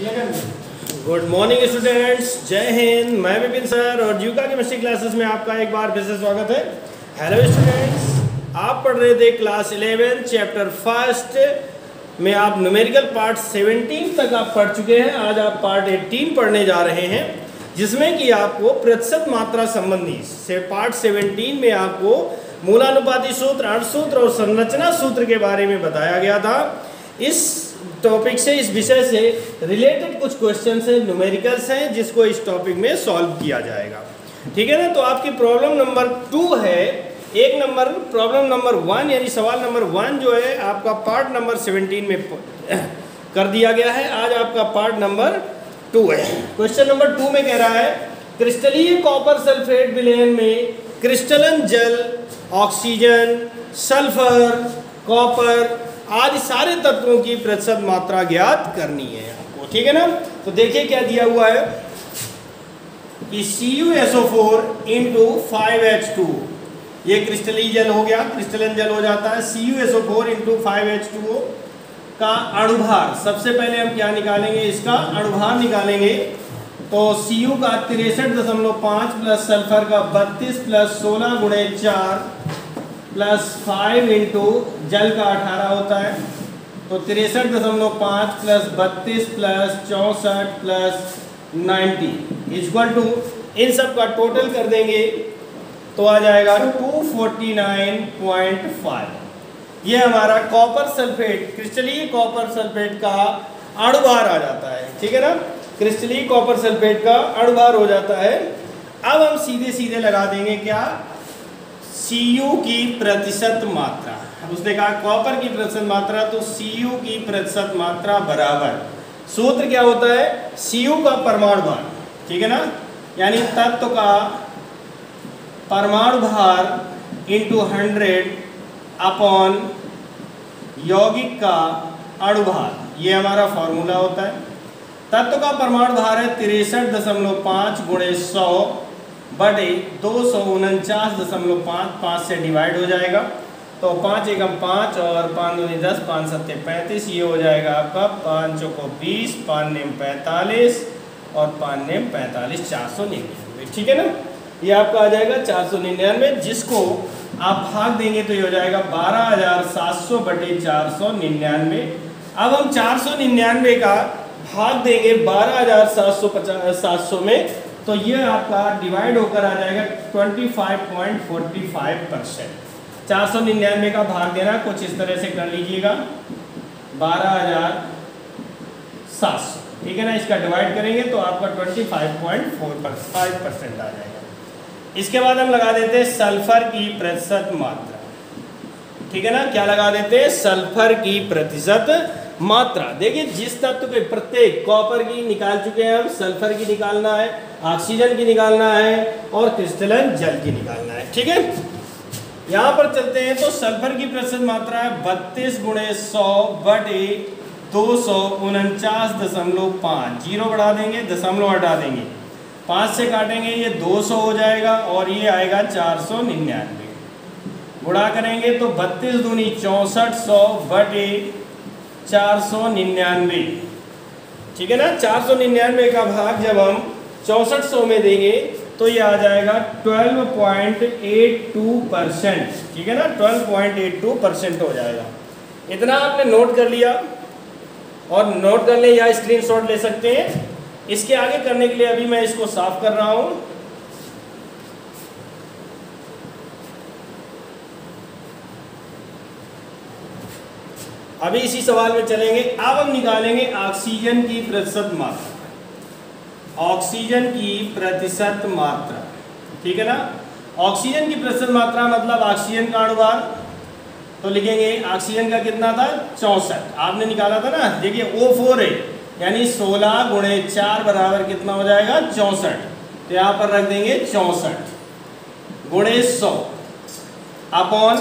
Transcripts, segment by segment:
Good morning students, जय हिंद। मैं Vipin sir और जीविका केमिस्ट्री क्लासेस में आपका एक बार फिर से स्वागत है। हेलो स्टूडेंट्स, आप पढ़ रहे थे क्लास 11 चैप्टर फर्स्ट में। आप न्यूमेरिकल पार्ट 17 तक आप पढ़ चुके हैं। आज आप पार्ट 18 पढ़ने जा रहे हैं, जिसमें कि आपको प्रतिशत मात्रा संबंधी से पार्ट 17 में आपको मूलानुपाती सूत्र, अंश सूत्र और संरचना सूत्र के बारे में बताया गया था। इस टॉपिक से, इस विषय से रिलेटेड कुछ क्वेश्चंस हैं, न्यूमेरिकल्स हैं, जिसको इस टॉपिक में सॉल्व किया जाएगा। ठीक है ना। तो आपकी प्रॉब्लम नंबर 2 है। एक नंबर प्रॉब्लम नंबर 1 यानी सवाल नंबर 1 जो है आपका पार्ट नंबर 17 में कर दिया गया है। आज आपका पार्ट नंबर 2 है। क्वेश्चन नंबर 2 में कह रहा है क्रिस्टलीय कॉपर सल्फेट विलयन में क्रिस्टलन जल, ऑक्सीजन, सल्फर, कॉपर आदि सारे तत्वों की प्रतिशत मात्रा ज्ञात करनी है आपको। ठीक है ना। तो देखिए क्या दिया हुआ है कि CuSO4 इंटू 5H2, ये क्रिस्टलीय जल हो गया, क्रिस्टलन जल हो जाता है। CuSO4 इंटू 5H2O का अणुभार, सबसे पहले हम क्या निकालेंगे, इसका अणुभार निकालेंगे। तो Cu का 63.5 प्लस सल्फर का 32 प्लस 16 गुणे 4 प्लस 5 इंटू जल का 18 होता है। तो 63.5 plus 32 plus 64 plus 90 equal to, इन सब का टोटल कर देंगे तो आ जाएगा 249.5। ये हमारा कॉपर सल्फेट, क्रिस्टलीय कॉपर सल्फेट का अणुभार आ जाता है। ठीक है ना। क्रिस्टलीय कॉपर सल्फेट का अणुभार हो जाता है। अब हम सीधे सीधे लगा देंगे क्या, Cu की प्रतिशत मात्रा। अब उसने कहा कॉपर की प्रतिशत मात्रा, तो Cu की प्रतिशत मात्रा बराबर, सूत्र क्या होता है, Cu का परमाणु भार। ठीक है ना। यानी तत्व का परमाणु भार इंटू 100 अपॉन यौगिक का अणुभार, ये हमारा फॉर्मूला होता है। तत्व का परमाणु भार है 63.5 गुणे 100 बटे 249.5, 5 से डिवाइड हो जाएगा। तो 5 एकम 5 और 5 दूनी 10, 5 सत्ते 35, ये हो जाएगा आपका 5 चौको 20, 5 नेम 45 और 5 नेम 45, 499। ठीक है ना। ये आपका आ जाएगा 499, जिसको आप भाग देंगे तो ये हो जाएगा 12,700 बटे 499। अब हम 499 का भाग देंगे 12,700 में, तो ये आपका डिवाइड होकर आ जाएगा 25.45%। 499 का भाग देना कुछ इस तरह से कर लीजिएगा, 12,700। ठीक है ना। इसका डिवाइड करेंगे तो आपका 25.45% आ जाएगा। इसके बाद हम लगा देते हैं सल्फर की प्रतिशत मात्रा। ठीक है ना। क्या लगा देते हैं, सल्फर की प्रतिशत मात्रा। देखिए जिस तत्व के प्रत्येक, कॉपर की निकाल चुके हैं हम, सल्फर की निकालना है, ऑक्सीजन की निकालना है और क्रिस्टलन जल की निकालना है। ठीक है। यहाँ पर चलते हैं तो सल्फर की प्रतिशत मात्रा है 32 गुणे 100 बटे 249.5। जीरो बढ़ा देंगे, दशमलव हटा देंगे, 5 से काटेंगे ये 200 हो जाएगा और ये आएगा 499। गुणा करेंगे तो 32 दूनी 64, 100 बटे 499। ठीक है ना। 499 का भाग जब हम 6400 में देंगे तो ये आ जाएगा 12.82%। ठीक है ना। 12.82% हो जाएगा। इतना आपने नोट कर लिया, और नोट कर ले या स्क्रीनशॉट ले सकते हैं। इसके आगे करने के लिए अभी मैं इसको साफ कर रहा हूं। अभी इसी सवाल में चलेंगे। अब हम निकालेंगे ऑक्सीजन की प्रतिशत मात्रा। ऑक्सीजन की प्रतिशत मात्रा। ठीक है ना। ऑक्सीजन की प्रतिशत मात्रा मतलब ऑक्सीजन का अणुभार, तो लिखेंगे ऑक्सीजन का कितना था, 64 आपने निकाला था ना। देखिए O4 है, यानी 16 गुणे 4 बराबर कितना हो जाएगा, 64। तो यहाँ पर रख देंगे 64 गुणे 100 अपॉन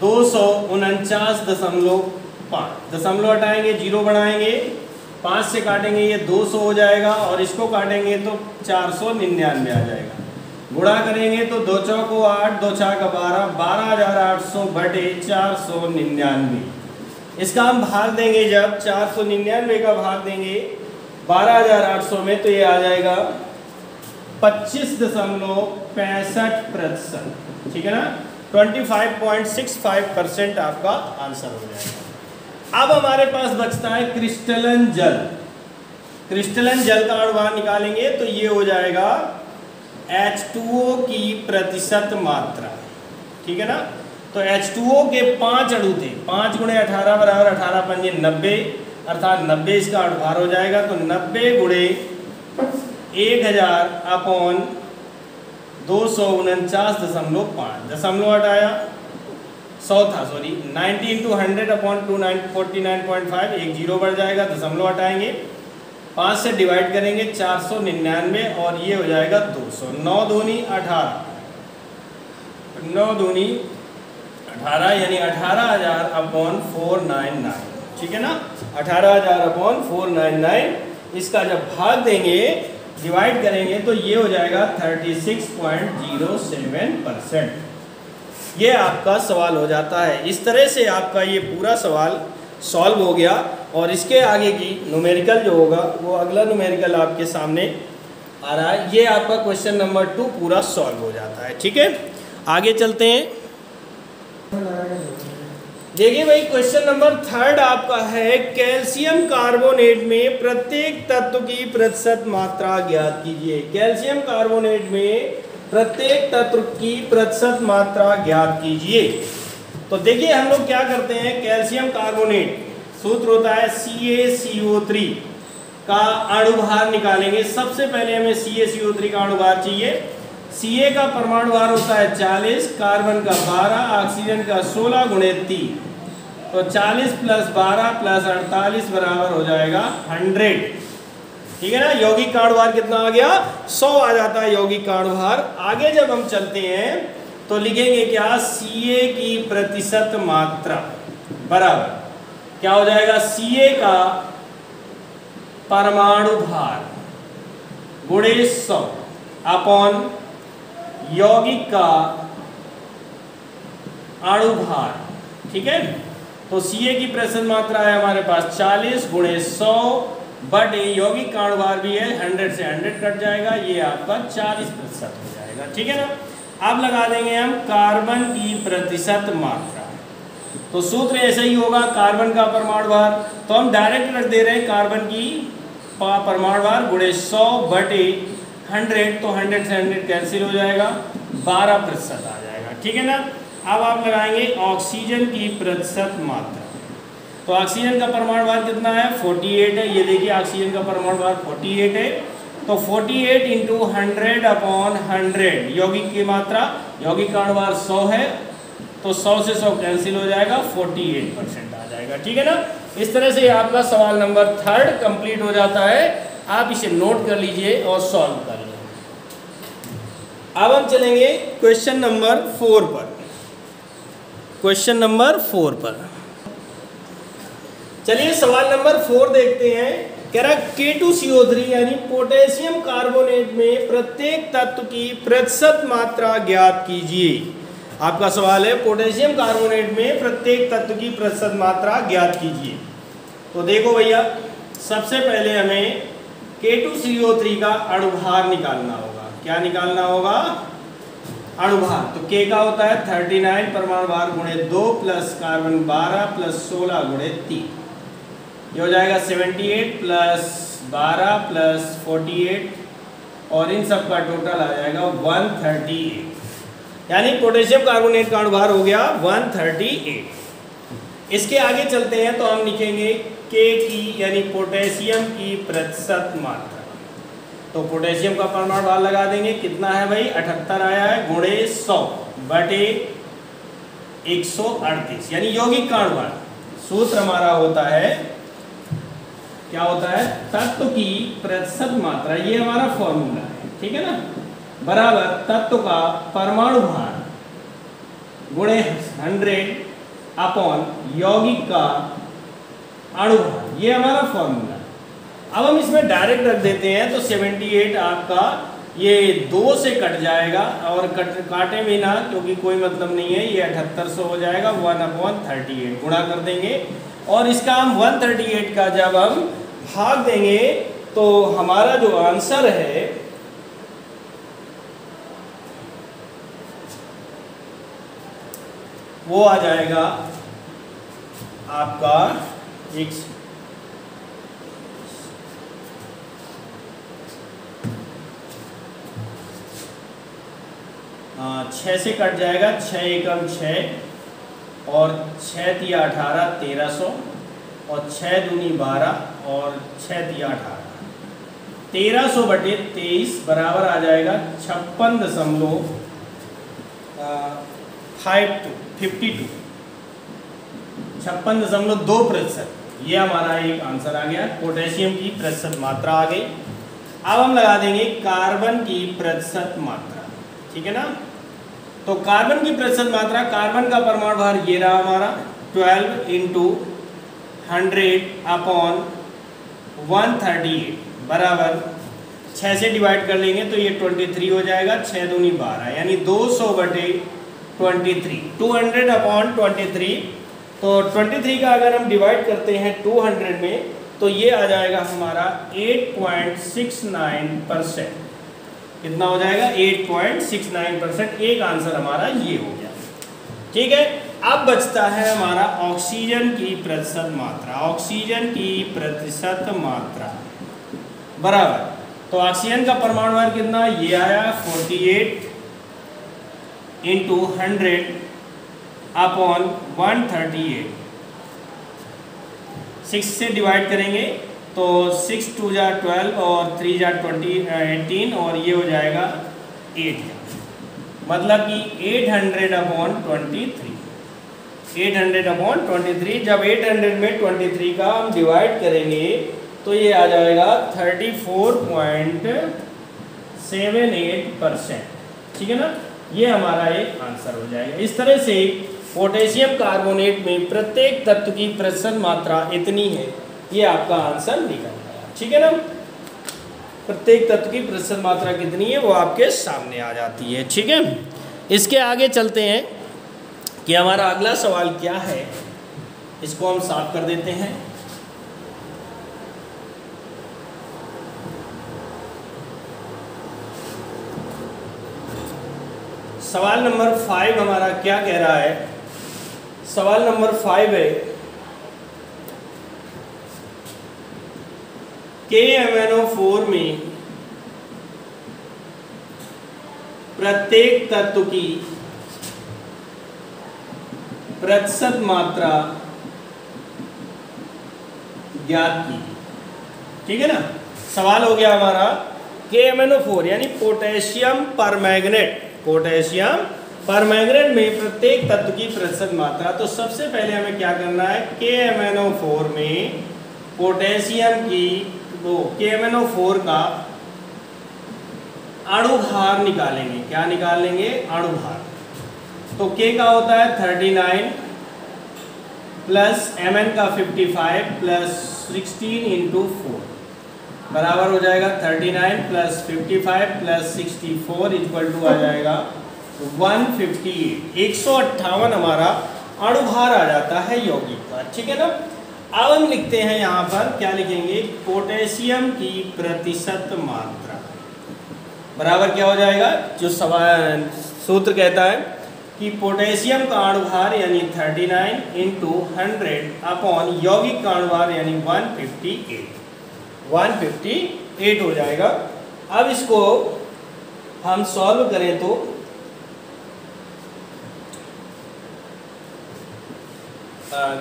249.5, दशमलव हटाएंगे, जीरो बढ़ाएंगे, 5 से काटेंगे ये 200 हो जाएगा और इसको काटेंगे तो 499 आ जाएगा। गुणा करेंगे तो 2 चौको 8, 2 छाक 12, 12,800 बटे 499। इसका हम भाग देंगे जब 499 का भाग देंगे 12,800 में तो ये आ जाएगा 25.65%। ठीक है ना, 25.65% आपका आंसर हो जाएगा। अब हमारे पास बचता है क्रिस्टलन जल। क्रिस्टलन जल का अणुभार निकालेंगे तो ये हो जाएगा H2O की प्रतिशत मात्रा। ठीक है ना, तो H2O के 5 अणु थे, 5 × 18 बराबर 18 पंजे 90, अर्थात 90 इसका अणुभार हो जाएगा। तो 90 × 1000 अपॉन 249.5, दशमलव हटाया 100 था, सॉरी 90 × 100 अपॉन 249.5, एक जीरो बढ़ जाएगा, दशमलव हटाएंगे, 5 से डिवाइड करेंगे 499 और ये हो जाएगा 200। 9 दूनी 18, 9 दूनी 18 यानी 18,000 अपॉन 499। ठीक है ना, 18,000 अपॉन 499। इसका जब भाग देंगे डिवाइड करेंगे तो ये हो जाएगा 36.07%। ये आपका सवाल हो जाता है। इस तरह से आपका ये पूरा सवाल सॉल्व हो गया और इसके आगे की न्यूमेरिकल जो होगा वो अगला न्यूमेरिकल आपके सामने आ रहा है। ये आपका क्वेश्चन नंबर 2 पूरा सॉल्व हो जाता है। ठीक है, आगे चलते हैं। देखिए भाई, क्वेश्चन नंबर 3 आपका है कैल्शियम कार्बोनेट में प्रत्येक तत्व की प्रतिशत मात्रा ज्ञात कीजिए। कैल्शियम कार्बोनेट में प्रत्येक तत्व की प्रतिशत मात्रा ज्ञात कीजिए। तो देखिए हम लोग क्या करते हैं, कैल्शियम कार्बोनेट सूत्र होता है CaCO3 का अणुभार निकालेंगे। सबसे पहले हमें CaCO3 का अणुभार चाहिए। Ca का परमाणु भार होता है 40, कार्बन का 12, ऑक्सीजन का 16 × 3, तो 40 + 12 + 48 बराबर हो जाएगा 100। ठीक है ना, यौगिक का अणुभार कितना आ गया, 100 आ जाता है यौगिक का अणुभार। आगे जब हम चलते हैं तो लिखेंगे क्या, Ca की प्रतिशत मात्रा बराबर क्या हो जाएगा, Ca का परमाणु भार गुणे 100 अपॉन यौगिक का अणुभार। ठीक है, तो Ca की प्रतिशत मात्रा है हमारे पास 40 × 100 बट यौगिक का अणुभार भी है, 100 से 100 कट जाएगा, ये आपका 40% हो जाएगा। ठीक है ना, अब लगा देंगे हम कार्बन की प्रतिशत मात्रा। तो सूत्र ऐसा ही होगा, कार्बन का परमाणु भार, तो हम डायरेक्ट रख दे रहे हैं कार्बन की परमाणु भार गुणे 100 बटे 100, तो 100 से 100 कैंसिल हो जाएगा, 12% आ जाएगा। ठीक है ना, अब आप लगाएंगे ऑक्सीजन की प्रतिशत मात्रा। तो ऑक्सीजन का परमाणु भार कितना है, 48 है। ये देखिए ऑक्सीजन का परमाणु भार 48 है, तो 48 × 100 अपॉन 100 यौगिक की मात्रा, यौगिक का अणुभार 100 है, तो 100 से 100 कैंसिल हो जाएगा, 48% आ जाएगा। ठीक है ना, इस तरह से आपका सवाल नंबर 3 कंप्लीट हो जाता है। आप इसे नोट कर लीजिए और सॉल्व कर लीजिए। अब हम चलेंगे क्वेश्चन नंबर 4 पर। क्वेश्चन नंबर 4 पर चलिए सवाल नंबर 4 देखते हैं। कह रहा K2CO3 यानी पोटेशियम कार्बोनेट में प्रत्येक तत्व की प्रतिशत मात्रा ज्ञात कीजिए। आपका सवाल है पोटेशियम कार्बोनेट में प्रत्येक तत्व की प्रतिशत मात्रा ज्ञात कीजिए। तो देखो भैया, सबसे पहले हमें K2CO3 का अणुभार निकालना होगा। क्या निकालना होगा, अणुभार। तो K का होता है 39 परमाणु भार गुणे 2 प्लस कार्बन 12 प्लस 16 गुणे 3, ये हो जाएगा 78 प्लस 12 प्लस 48 और इन सब का टोटल आ जाएगा 138, यानी पोटेशियम कार्बोनेट का अणुभार हो गया 138। इसके आगे चलते हैं तो हम लिखेंगे K की यानी पोटेशियम की प्रतिशत मात्रा। तो पोटेशियम का परमाणु भार लगा देंगे, कितना है भाई 78 आया है, गुणे 100 बटे 138 यानी यौगिक का अणुभार। सूत्र हमारा होता है, क्या होता है, तत्व की प्रतिशत मात्रा, ये हमारा फॉर्मूला है। ठीक है ना, बराबर तत्व का परमाणु भार गुणे 100 अपॉन यौगिक का अणुभार, ये हमारा फॉर्मूला। अब हम इसमें डायरेक्ट रख देते हैं तो 78 आपका ये 2 से कट जाएगा और काटे बिना, क्योंकि कोई मतलब नहीं है, ये 7800 हो जाएगा। 1/38 गुणा कर देंगे और इसका हम 138 का जब हम भाग देंगे तो हमारा जो आंसर है वो आ जाएगा आपका एक 6 से कट जाएगा, 6 एकम 6 और 6 तिया 18 1300 और 6 दूनी 12 और 6 तिया 18 1300 बटे 23 बराबर आ जाएगा 56.52 56.2%। ये हमारा एक आंसर आ गया। पोटेशियम की प्रतिशत मात्रा आ गई। अब हम लगा देंगे कार्बन की प्रतिशत मात्रा, ठीक है ना। तो कार्बन की प्रतिशत मात्रा, कार्बन का परमाणु भार ये रहा हमारा 12 इंटू 100/138 बराबर 6 से डिवाइड कर लेंगे तो ये 23 हो जाएगा, 6 दूनी 12 यानी 200/23 200/23। तो 23 का अगर हम डिवाइड करते हैं 200 में तो ये आ जाएगा हमारा 8.69%। कितना हो जाएगा? 8.69%। एक आंसर हमारा ये हो गया, ठीक है। अब बचता है हमारा ऑक्सीजन की प्रतिशत मात्रा। ऑक्सीजन की प्रतिशत मात्रा बराबर, तो ऑक्सीजन का परमाणु भार कितना? ये आया 48 इंटू 100/138। 6 से डिवाइड करेंगे तो 6 2 जा 12 और 3 जा 18 और ये हो जाएगा 8, मतलब कि 800/23। 800/23। जब 800 में 23 का हम डिवाइड करेंगे तो ये आ जाएगा 34.78%, ठीक है ना। ये हमारा एक आंसर हो जाएगा। इस तरह से पोटेशियम कार्बोनेट में प्रत्येक तत्व की प्रतिशत मात्रा इतनी है, ये आपका आंसर निकल गया, ठीक है ना। प्रत्येक तत्व की प्रतिशत मात्रा कितनी है वो आपके सामने आ जाती है, ठीक है। इसके आगे चलते हैं कि हमारा अगला सवाल क्या है। इसको हम साफ कर देते हैं। सवाल नंबर 5 हमारा क्या कह रहा है? सवाल नंबर 5 है KMnO4 में प्रत्येक तत्व की प्रतिशत मात्रा ज्ञात की, ठीक है ना। सवाल हो गया हमारा KMnO4 यानी पोटेशियम परमैंगनेट। पोटेशियम परमैंगनेट में प्रत्येक तत्व की प्रतिशत मात्रा। तो सबसे पहले हमें क्या करना है? KMnO4 में पोटेशियम की KMnO4 का अणुभार निकालेंगे। क्या निकालेंगे? अणुभार। तो K का होता है 39 प्लस Mn का 55 प्लस 16 इंटू 4 बराबर हो जाएगा 39 प्लस 55 प्लस 64 इक्वल टू आ जाएगा 158। 158 हमारा अणुभार आ जाता है यौगिक का, ठीक है ना। अब हम लिखते हैं यहाँ पर, क्या लिखेंगे? पोटेशियम की प्रतिशत मात्रा बराबर क्या हो जाएगा? जो सवाल सूत्र कहता है कि पोटेशियम का अणुभार यानी 39 इंटू 100 यौगिक का अणुभार यानी 158 हो जाएगा। अब इसको हम सॉल्व करें तो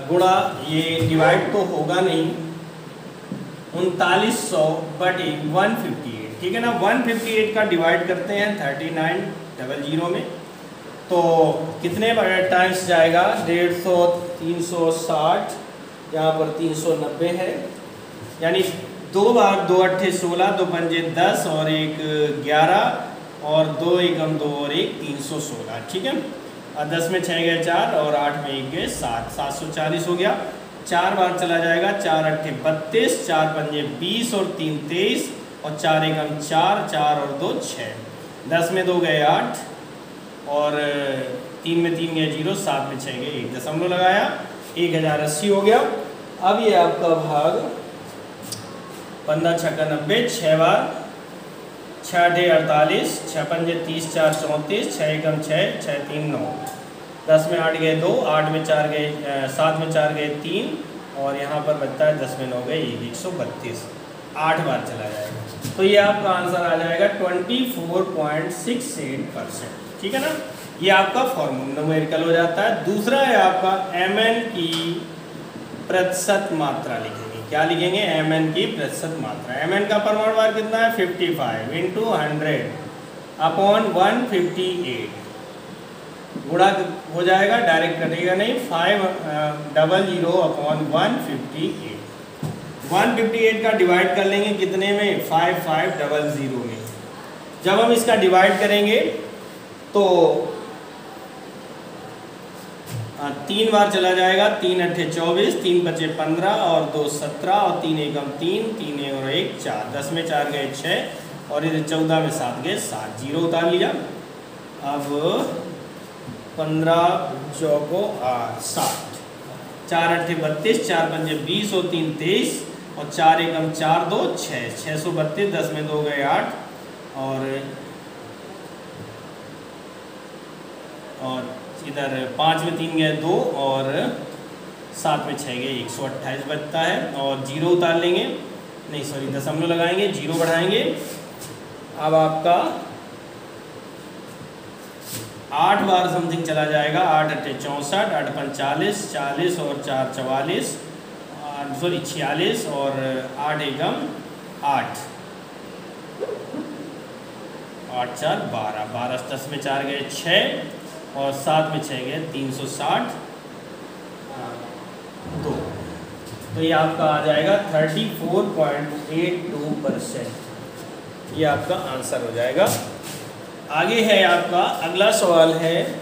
गुणा, ये डिवाइड तो होगा नहीं, 3900/158, ठीक है ना। 158 का डिवाइड करते हैं 3900 में तो कितने टाइम्स जाएगा? 150, 360, यहाँ पर 390 है, यानी 2 बार 2 अट्ठे 16, 2 पंजे 10 और 1 11 और 2 एकम 2 और 1 316, ठीक है। और 10 में 6 गए 4 और 8 में 1 गए 7, 740 हो गया। 4 बार चला जाएगा, 4 अट्ठे 32, 4 पंजे 20 और 3 23 और 4 एकम 4, 4 और 2 6, 10 में 2 गए 8 और 3 में 3 गए 0, 7 में 6 गए 1 दशमलव लगाया, 1080 हो गया। अब ये आपका भाग 15 छक्का 90, 6 बार 6 8 48, 6 पंजे 30, 4 34, 6 एकम 6, 6 3 9, 10 में 8 गए 2, 8 में 4 गए 7 में 4 गए 3, और यहाँ पर बचता है 10 में 9 गए 132, 8 बार चला जाएगा। तो ये आपका आंसर आ जाएगा 24.68%। ठीक है ना, ये आपका फॉर्मूला न्यूमेरिकल हो जाता है। दूसरा है आपका mn की प्रतिशत मात्रा लिखेंगे। क्या लिखेंगे? mn की प्रतिशत मात्रा। mn का परमाणु भार कितना है? 55 इंटू 100 अपॉन 158, गुणा हो जाएगा, डायरेक्ट कटेगा नहीं, 500 अपॉन 158। 158 का डिवाइड कर लेंगे कितने में? 5500 में। जब हम इसका डिवाइड करेंगे तो 3 बार चला जाएगा, 3 8 24, 3 5 15 और 2 17 और 3 एकम 3, 3 और 1 4, 10 में 4 गए 6 और इधर 14 में 7 गए 7, जीरो उतार लिया। अब 15 चौको 60, 4 8 32, 4 पंजे 20 और 3 23 और 4 एकम 4 2 6, 632, 10 में 2 गए 8 और इधर 5 में 3 गए 2 और 7 में 6 गए 128 बचता है। और जीरो उतार लेंगे, नहीं सॉरी दशमलव लगाएंगे, जीरो बढ़ाएंगे। अब आपका 8 बार समथिंग चला जाएगा, 8 8 64, 8 5 40, 40 और 4 44, सॉरी 46 और 8 एकम 8, 8 4 12, 12 10 में 4 गए 6 और 7 में 6 गए 360 2। तो ये आपका आ जाएगा 34.82%। ये आपका आंसर हो जाएगा। आगे है आपका अगला सवाल है,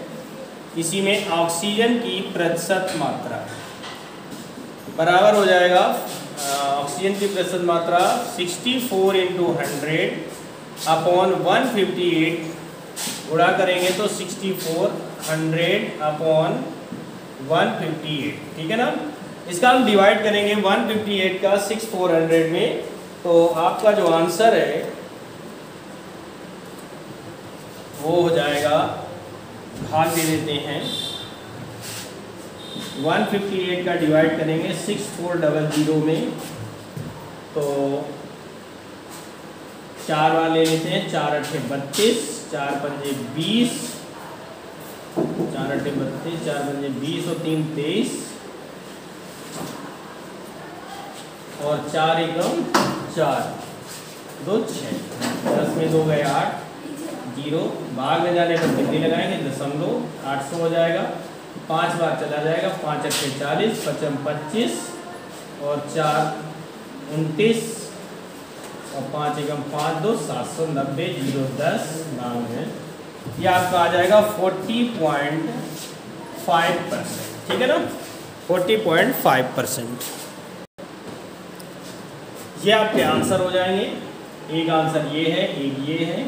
इसी में ऑक्सीजन की प्रतिशत मात्रा बराबर हो जाएगा। ऑक्सीजन की प्रतिशत मात्रा 64 इंटू 100 अपॉन 158, गुणा करेंगे तो 64 100 अपॉन 158। ठीक है ना, इसका हम डिवाइड करेंगे 158 का 6400 में, तो आपका जो आंसर है वो हो जाएगा, भाग दे देते हैं, 158 का डिवाइड करेंगे 6400 में, तो 4 बार ले लेते हैं, 4 8 32, 4 पंजे 20, 4 8 32, 4 पंजे 20 और 3 23 और 4 एकम 4 2 6, 10 में 2 गए 8, जीरो, भाग में जाने पर गिनती लगाएंगे, दशमलव 800 हो जाएगा। 5 बार चला जाएगा, 5 8 40, 5 25 और 4 29 और 5 एकम 5 2 790, 0 10 92। ये आपका आ जाएगा 40.5%। ठीक है ना, 40.5%। ये आपके आंसर हो जाएंगे। एक आंसर ये है, एक ये है,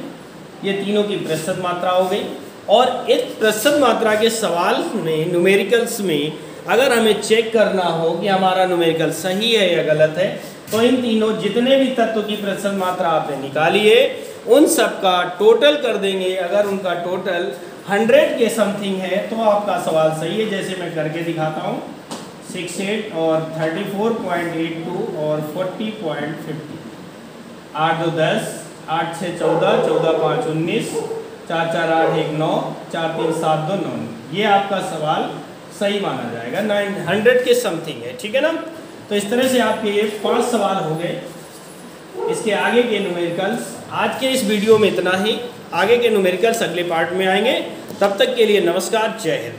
ये तीनों की प्रतिशत मात्रा हो गई। और इस प्रतिशत मात्रा के सवाल में, न्यूमेरिकल्स में, अगर हमें चेक करना हो कि हमारा न्यूमेरिकल सही है या गलत है, तो इन तीनों जितने भी तत्व की प्रतिशत मात्रा आपने निकाली है उन सब का टोटल कर देंगे। अगर उनका टोटल 100 के समथिंग है तो आपका सवाल सही है। जैसे मैं करके दिखाता हूँ, 68 और 34.82 और 40.50, 8 2 10, 8 6 14, 14 5 19, 4 4 8 1 9, 4 3 7 2 9। ये आपका सवाल सही माना जाएगा, 900 के समथिंग है। ठीक है ना, तो इस तरह से आपके ये 5 सवाल हो गए। इसके आगे के न्यूमेरिकल्स आज के इस वीडियो में इतना ही। आगे के न्यूमेरिकल्स अगले पार्ट में आएंगे। तब तक के लिए नमस्कार, जय हिंद।